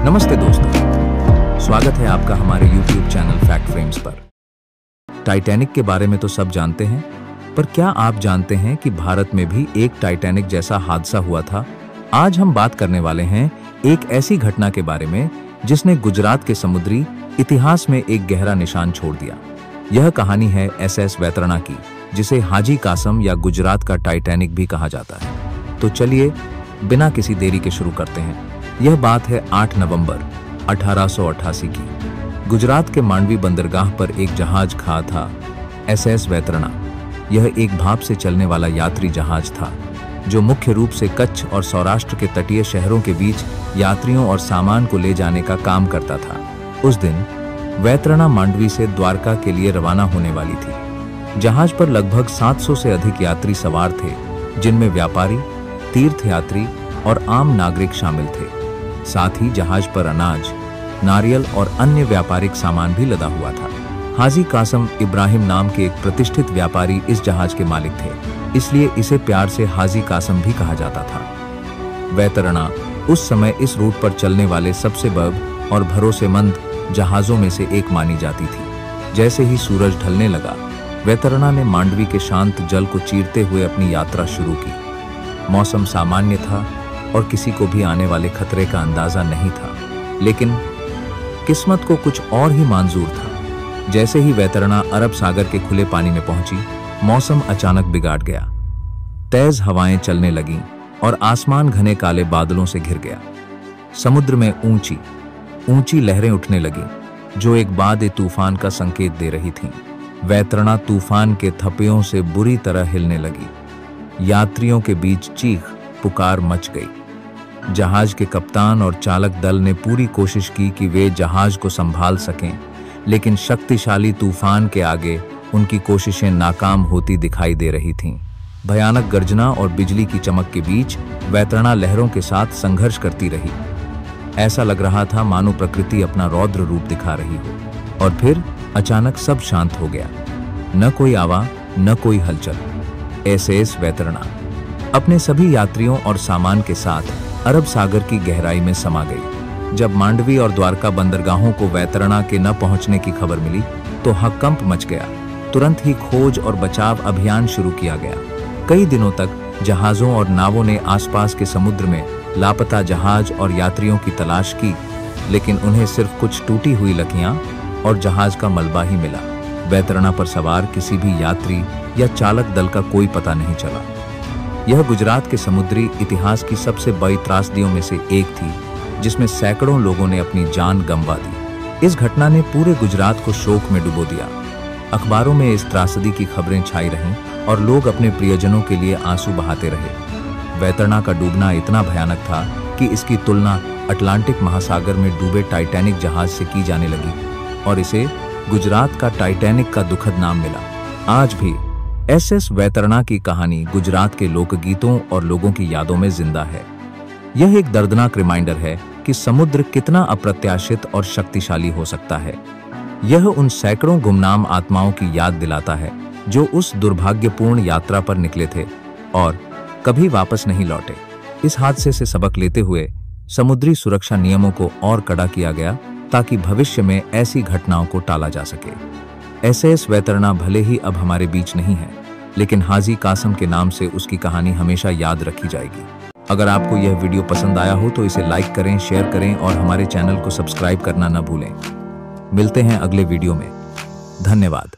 नमस्ते दोस्तों, स्वागत है आपका हमारे YouTube चैनल फैक्ट फ्रेम्स पर। टाइटैनिक के बारे में तो सब जानते हैं, पर क्या आप जानते हैं कि भारत में भी एक टाइटैनिक जैसा हादसा हुआ था? आज हम बात करने वाले हैं एक ऐसी घटना के बारे में जिसने गुजरात के समुद्री इतिहास में एक गहरा निशान छोड़ दिया। यह कहानी है SS वैतरणा की, जिसे हाजी कासम या गुजरात का टाइटैनिक भी कहा जाता है। तो चलिए बिना किसी देरी के शुरू करते हैं। यह बात है 8 नवंबर 1888 की। गुजरात के मांडवी बंदरगाह पर एक जहाज खड़ा था, SS वैतरणा। यह एक भाप से चलने वाला यात्री जहाज था जो मुख्य रूप से कच्छ और सौराष्ट्र के तटीय शहरों के बीच यात्रियों और सामान को ले जाने का काम करता था। उस दिन वैतरणा मांडवी से द्वारका के लिए रवाना होने वाली थी। जहाज पर लगभग 700 से अधिक यात्री सवार थे, जिनमें व्यापारी, तीर्थयात्री और आम नागरिक शामिल थे। साथ ही जहाज पर अनाज, नारियल और अन्य व्यापारिक सामान भी लदा हुआ था। हाजी कासम इब्राहिम नाम के एक प्रतिष्ठित व्यापारी इस जहाज के मालिक थे, इसलिए इसे प्यार से हाजी कासम भी कहा जाता था। वैतरणा उस समय इस रूट पर चलने वाले सबसे बड़ और भरोसेमंद जहाजों में से एक मानी जाती थी। जैसे ही सूरज ढलने लगा, वैतरणा ने मांडवी के शांत जल को चीरते हुए अपनी यात्रा शुरू की। मौसम सामान्य था और किसी को भी आने वाले खतरे का अंदाजा नहीं था, लेकिन किस्मत को कुछ और ही मंजूर था। जैसे ही वैतरणा अरब सागर के खुले पानी में पहुंची, मौसम अचानक बिगाड़ गया। तेज हवाएं चलने लगीं और आसमान घने काले बादलों से घिर गया। समुद्र में ऊंची ऊंची लहरें उठने लगीं, जो एक बाद-ए-तूफान का संकेत दे रही थीं। वैतरणा तूफान के थपेयों से बुरी तरह हिलने लगी। यात्रियों के बीच चीख पुकार मच गई। जहाज के कप्तान और चालक दल ने पूरी कोशिश की कि वे जहाज को संभाल सकें, लेकिन शक्तिशाली तूफान के आगे उनकी कोशिशें नाकाम होती दिखाई दे रही थीं। भयानक गर्जना और बिजली की चमक के बीच वैतरणा लहरों के साथ संघर्ष करती रही। ऐसा लग रहा था मानो प्रकृति अपना रौद्र रूप दिखा रही हो। और फिर अचानक सब शांत हो गया। न कोई आवाज, न कोई हलचल। SS वैतरणा अपने सभी यात्रियों और सामान के साथ अरब सागर की गहराई में समा गई। जब मांडवी और द्वारका बंदरगाहों को वैतरणा के न पहुंचने की खबर मिली, तो हक्कंप मच गया। तुरंत ही खोज और बचाव अभियान शुरू किया गया। कई दिनों तक जहाजों और नावों ने आसपास के समुद्र में लापता जहाज और यात्रियों की तलाश की, लेकिन उन्हें सिर्फ कुछ टूटी हुई लकियां और जहाज का मलबा ही मिला। वैतरणा पर सवार किसी भी यात्री या चालक दल का कोई पता नहीं चला। यह गुजरात के समुद्री इतिहास की सबसे बड़ी त्रासदियों में से एक थी, जिसमें सैकड़ों लोगों ने अपनी जान गंवा दी। इस घटना ने पूरे गुजरात को शोक में डुबो दिया। अखबारों में इस त्रासदी की खबरें छाई रहीं और लोग अपने प्रियजनों के लिए आंसू बहाते रहे। वैतरणा का डूबना इतना भयानक था कि इसकी तुलना अटलांटिक महासागर में डूबे टाइटैनिक जहाज से की जाने लगी और इसे गुजरात का टाइटैनिक का दुखद नाम मिला। आज भी SS वैतरणा की कहानी गुजरात के लोकगीतों और लोगों की यादों में जिंदा है। यह एक दर्दनाक रिमाइंडर है कि समुद्र कितना अप्रत्याशित और शक्तिशाली हो सकता है। यह उन सैकड़ों गुमनाम आत्माओं की याद दिलाता है जो उस दुर्भाग्यपूर्ण यात्रा पर निकले थे और कभी वापस नहीं लौटे। इस हादसे से सबक लेते हुए समुद्री सुरक्षा नियमों को और कड़ा किया गया, ताकि भविष्य में ऐसी घटनाओं को टाला जा सके। SS वैतरणा भले ही अब हमारे बीच नहीं है, लेकिन हाजी कासम के नाम से उसकी कहानी हमेशा याद रखी जाएगी। अगर आपको यह वीडियो पसंद आया हो तो इसे लाइक करें, शेयर करें और हमारे चैनल को सब्सक्राइब करना न भूलें। मिलते हैं अगले वीडियो में। धन्यवाद।